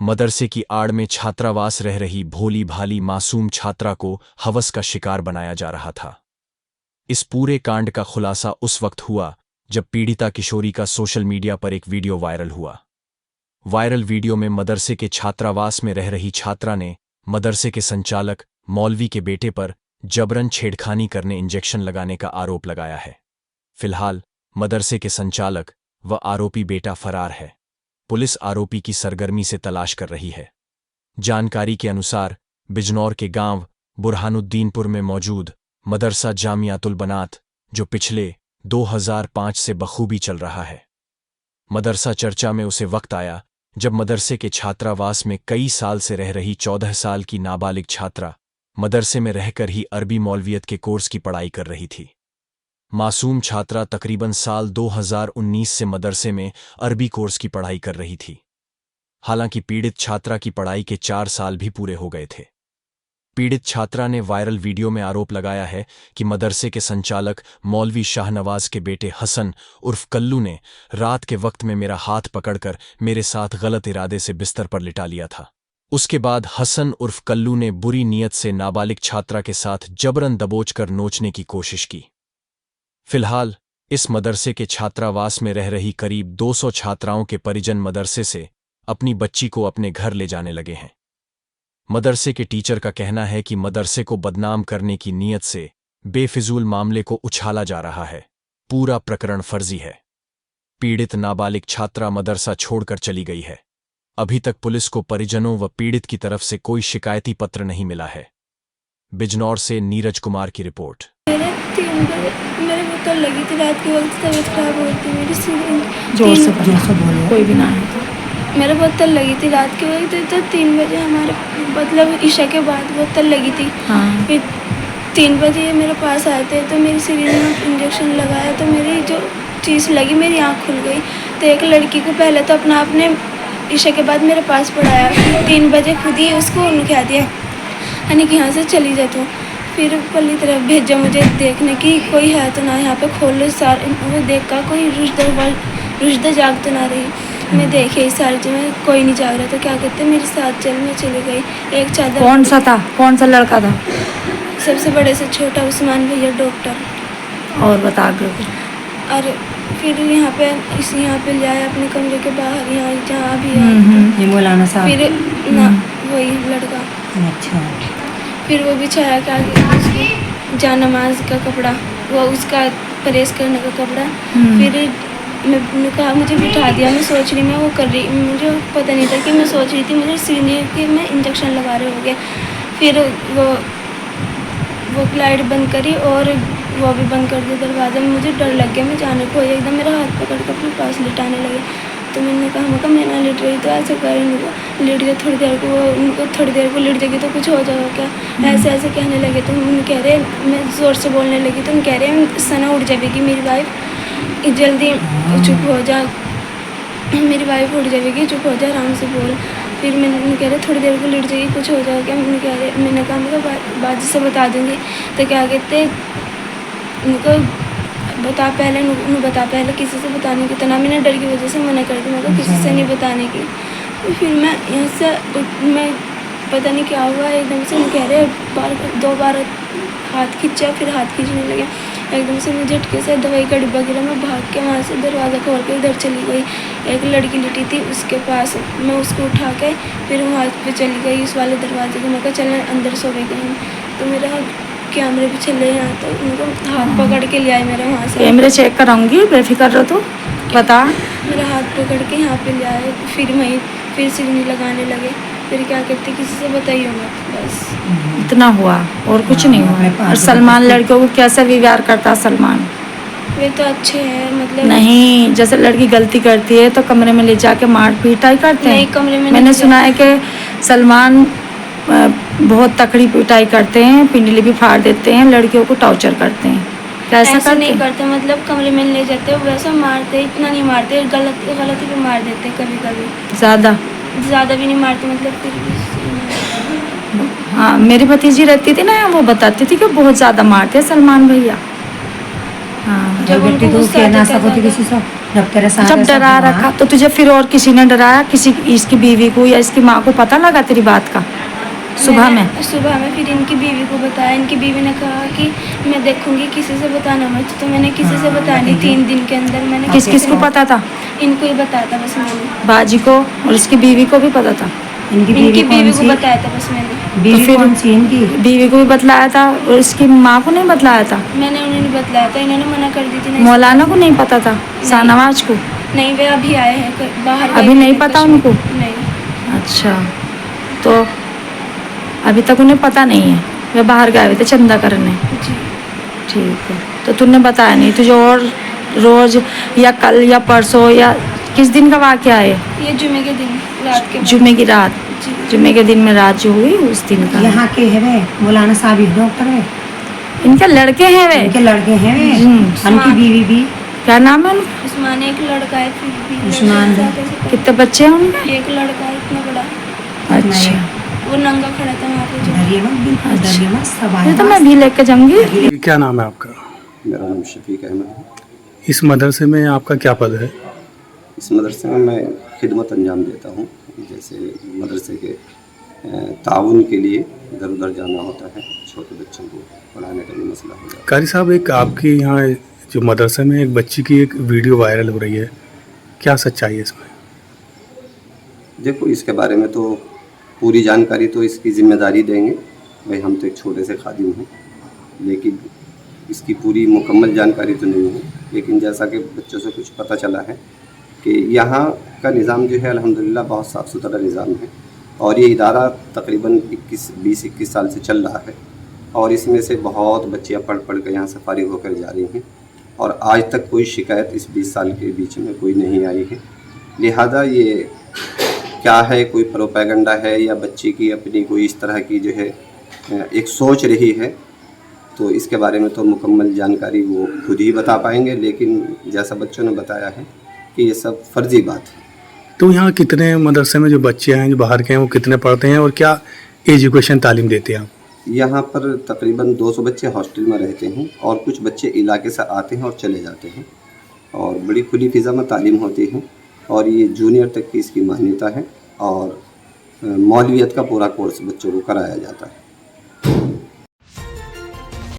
मदरसे की आड़ में छात्रावास रह रही भोली भाली मासूम छात्रा को हवस का शिकार बनाया जा रहा था। इस पूरे कांड का खुलासा उस वक्त हुआ जब पीड़िता किशोरी का सोशल मीडिया पर एक वीडियो वायरल हुआ। वायरल वीडियो में मदरसे के छात्रावास में रह रही छात्रा ने मदरसे के संचालक मौलवी के बेटे पर जबरन छेड़खानी करने इंजेक्शन लगाने का आरोप लगाया है। फिलहाल मदरसे के संचालक व आरोपी बेटा फरार है। पुलिस आरोपी की सरगर्मी से तलाश कर रही है। जानकारी के अनुसार बिजनौर के गांव बुरहानुद्दीनपुर में मौजूद मदरसा जामियातुल बनात, जो पिछले 2005 से बखूबी चल रहा है, मदरसा चर्चा में उसे वक्त आया जब मदरसे के छात्रावास में कई साल से रह रही 14 साल की नाबालिग छात्रा मदरसे में रहकर ही अरबी मौलवियत के कोर्स की पढ़ाई कर रही थी। मासूम छात्रा तकरीबन साल 2019 से मदरसे में अरबी कोर्स की पढ़ाई कर रही थी। हालांकि पीड़ित छात्रा की पढ़ाई के 4 साल भी पूरे हो गए थे। पीड़ित छात्रा ने वायरल वीडियो में आरोप लगाया है कि मदरसे के संचालक मौलवी शाहनवाज के बेटे हसन उर्फ कल्लू ने रात के वक्त में मेरा हाथ पकड़कर मेरे साथ गलत इरादे से बिस्तर पर लिटा लिया था। उसके बाद हसन उर्फ कल्लू ने बुरी नीयत से नाबालिग छात्रा के साथ जबरन दबोचकर नोचने की कोशिश की। फिलहाल इस मदरसे के छात्रावास में रह रही करीब 200 छात्राओं के परिजन मदरसे से अपनी बच्ची को अपने घर ले जाने लगे हैं। मदरसे के टीचर का कहना है कि मदरसे को बदनाम करने की नीयत से बेफिजूल मामले को उछाला जा रहा है। पूरा प्रकरण फर्जी है। पीड़ित नाबालिग छात्रा मदरसा छोड़कर चली गई है। अभी तक पुलिस को परिजनों व पीड़ित की तरफ से कोई शिकायती पत्र नहीं मिला है। बिजनौर से नीरज कुमार की रिपोर्ट। मेरे बोतल लगी थी रात के वक्त, तबीयत खराब हो रही थी मेरी। जोर से बोलो, कोई भी ना है। मेरे बोतल लगी थी रात के वक्त, तो 3 बजे हमारे मतलब ईशा के बाद बोतल लगी थी। हाँ। फिर 3 बजे मेरे पास आए थे तो मेरी सिरिंज में इंजेक्शन लगाया तो मेरी जो चीज़ लगी मेरी आँख खुल गई। तो एक लड़की को पहले तो अपने ईशा के बाद मेरे पास पढ़ाया, 3 बजे खुद ही उसको उनका दिया यानी कि यहाँ से चली जा। तो फिर पल्ली तरफ भेजा मुझे देखने की कोई है तो ना, यहाँ पे खोल सारे वो देख का कोई रुश्दा जाग तो ना रही। मैं देखे इस सारे में कोई नहीं जाग रहा था। क्या कहते मेरे साथ चल, मैं चली गई। एक चादर। कौन सा था, कौन सा लड़का था? सबसे बड़े से छोटा उस्मान भैया डॉक्टर। और बता दो। और फिर यहाँ पे ले आया अपने कमरे के बाहर, यहाँ जहाँ भी ये मौलाना साहब। फिर ना वही लड़का। अच्छा। फिर वो बिछाया क्या उसको जानमाज का कपड़ा, वो उसका परहेज करने का कपड़ा। फिर मैंने कहा मुझे बिठा दिया। मैं सोच रही मैं वो कर रही, मुझे पता नहीं था कि मैं सोच रही थी मुझे सीने के में इंजेक्शन लगा रहे होंगे। फिर वो लाइट बंद करी और वो भी बंद कर दिया दरवाज़ा। मुझे डर लग गया, मैं जाने को एकदम मेरा हाथ पकड़ कर अपने पास लिटाने लगे। तो मैंने कहा मैं ना लिट रही तो ऐसे कर रही, लिट गया थोड़ी देर को, उनको थोड़ी देर को लिट जाएगी तो कुछ हो जाएगा क्या, ऐसे कहने लगे। तो उन्हें कह रहे, मैं ज़ोर से बोलने लगी तो उन कह रहे सना उठ जाएगी मेरी वाइफ, जल्दी चुप हो जा, मेरी वाइफ उठ जाएगी, चुप हो जा, आराम से बोल। फिर मैंने कह रहे थोड़ी देर को लिट जाएगी कुछ हो जाएगा क्या। मैंने कहा बाजी से बता दूँगी। तो क्या कहते उनको बता पहले किसी से बताने की। तो ना मैंने डर की वजह से मना कर दी, मैं किसी से नहीं बताने की। तो फिर मैं यहाँ से मैं पता नहीं क्या हुआ, एकदम से कह रहे 2 बार हाथ खींचा, फिर हाथ खींचने लगे। एकदम से मुझे झटके से दवाई का डिब्बा गिरा। मैं भाग के वहाँ से दरवाज़ा खोल के इधर चली गई। एक लड़की लिटी थी उसके पास, मैं उसको उठा के फिर वहाँ पे चली गई उस वाले दरवाजे के। मैं कहा चल अंदर सो गई। तो मेरा कैमरे भी चले यहाँ, तो उनको हाथ पकड़ के ले आए मेरे वहाँ से। कैमरे चेक कराऊंगी, बेफिक्र रहो। तो बता। मेरा हाथ पकड़ के यहाँ पे ले आए, फिर सिरनी लगाने लगे। फिर क्या कहते किसी से बताइए मत, बस इतना हुआ और कुछ नहीं हुआ। और सलमान लड़कियों को कैसा व्यवहार करता है सलमान? वे तो अच्छे हैं, मतलब नहीं, जैसे लड़की गलती करती है तो कमरे में ले जाके मार पिटाई करते हैं। नहीं, कमरे में मैंने सुना है कि सलमान बहुत तकड़ी पिटाई करते हैं, पिंडली भी फाड़ देते हैं, लड़कियों को टॉर्चर करते हैं। कैसा ऐसा नहीं करते, मतलब कमरे में ले जाते वैसा मारते, इतना नहीं मारते, गलती पे मार देते कभी कभी। ज़्यादा भी नहीं मारते, मतलब फिर। हाँ, मेरी भतीजी रहती थी ना, वो बताती थी कि बहुत ज़्यादा मारते हैं सलमान भैया। हाँ, जब उनको गुस्सा आ जाता है किसी से जब तेरे साथ जब ऐसा डरा हुआ, रखा तो तुझे फिर और किसी ने डराया, किसी इसकी बीवी को या इसकी माँ को पता लगा तेरी बात का सुबह में? सुबह में फिर इनकी बीवी को बताया। इनकी बीवी ने कहा कि मैं देखूंगी, किसी से बताना मत। तो मैंने किसी से बताया नहीं। 3 दिन के अंदर मैंने किस किस को पता था? इनको ही बताया था बस मैंने। बाजी को और इसकी बीवी को भी पता था? इनकी इनकी बीवी बीवी कौन को सी? बताया था बस मैंने। बीवी तो फिर- कौन सी इनकी? बीवी को भी बतलाया था और इसकी माँ को नहीं बतलाया था? मैंने उन्हें नहीं बतलाया था, इन्होंने मना कर दी थी। नहीं मौलाना को नहीं पता था? शाहनवाज को? नहीं, वे अभी आए हैं बाहर गए अभी थे नहीं पता कश्मीर। उनको? नहीं। अच्छा, तो अभी तक उन्हें पता नहीं है, वे बाहर गए हुए थे चंदा करने। जी। ठीक है, तो तूने बताया नहीं तुझे? और रोज या कल या परसों या किस दिन का वाकया है? ये जुमे के दिन रात के बाद। जुमे की रात? जी। जुमे के दिन में रात जो हुई उस दिन का? यहाँ के है वे मौलाना साहब ही डॉक्टर है, इनके लड़के हैं वे? इनके लड़के हैं वे, हम्म। उनकी बीवी भी। क्या नाम है उनका? उस्मान, एक लड़का है फिर भी उस्मान। कितने बच्चे हैं उनके? एक लड़का है इतना बड़ा, अच्छा, वो नंगा खड़ा था वहाँ पे जो। डरिए मत, बिल्कुल डरिए मत, सब ये आए तो मैं भी लेके जाऊंगी। क्या नाम है आपका? मेरा नाम शफीक अहमद है। इस मदरसे में आपका क्या पद है? इस मदरसे में मैं खिदमत अंजाम देता हूँ। जैसे मदरसे के ताउन के लिए इधर उधर जाना होता है, छोटे बच्चों को पढ़ाने का भी मसला हो जाता है। कारी साहब, एक आपके यहाँ जो मदरसे में एक बच्ची की एक वीडियो वायरल हो रही है, क्या सच्चाई है इसमें? देखो, इसके बारे में तो पूरी जानकारी तो इसकी ज़िम्मेदारी देंगे भाई, हम तो एक छोटे से खादिम हैं, लेकिन इसकी पूरी मुकम्मल जानकारी तो नहीं है। लेकिन जैसा कि बच्चों से कुछ पता चला है कि यहाँ का निज़ाम जो है अल्हम्दुलिल्लाह बहुत साफ़ सुथरा निज़ाम है, और ये इदारा तकरीबन 20-21 साल से चल रहा है, और इसमें से बहुत बच्चियाँ पढ़ पढ़ कर यहाँ से फारिग होकर जा रही हैं, और आज तक कोई शिकायत इस 20 साल के बीच में कोई नहीं आई है। लिहाजा ये क्या है, कोई प्रोपेगेंडा है या बच्ची की अपनी कोई इस तरह की जो है एक सोच रही है, तो इसके बारे में तो मुकम्मल जानकारी वो खुद ही बता पाएंगे। लेकिन जैसा बच्चों ने बताया है कि ये सब फर्जी बात है। तो यहाँ कितने मदरसे में जो बच्चे हैं जो बाहर के हैं वो कितने पढ़ते हैं और क्या एजुकेशन तालीम देते हैं आप? यहाँ पर तकरीबन 200 बच्चे हॉस्टल में रहते हैं, और कुछ बच्चे इलाके से आते हैं और चले जाते हैं, और बड़ी खुली फ़िज़ा में तालीम होती है, और ये जूनियर तक की इसकी मान्यता है, और मौलवियत का पूरा कोर्स बच्चों को कराया जाता है।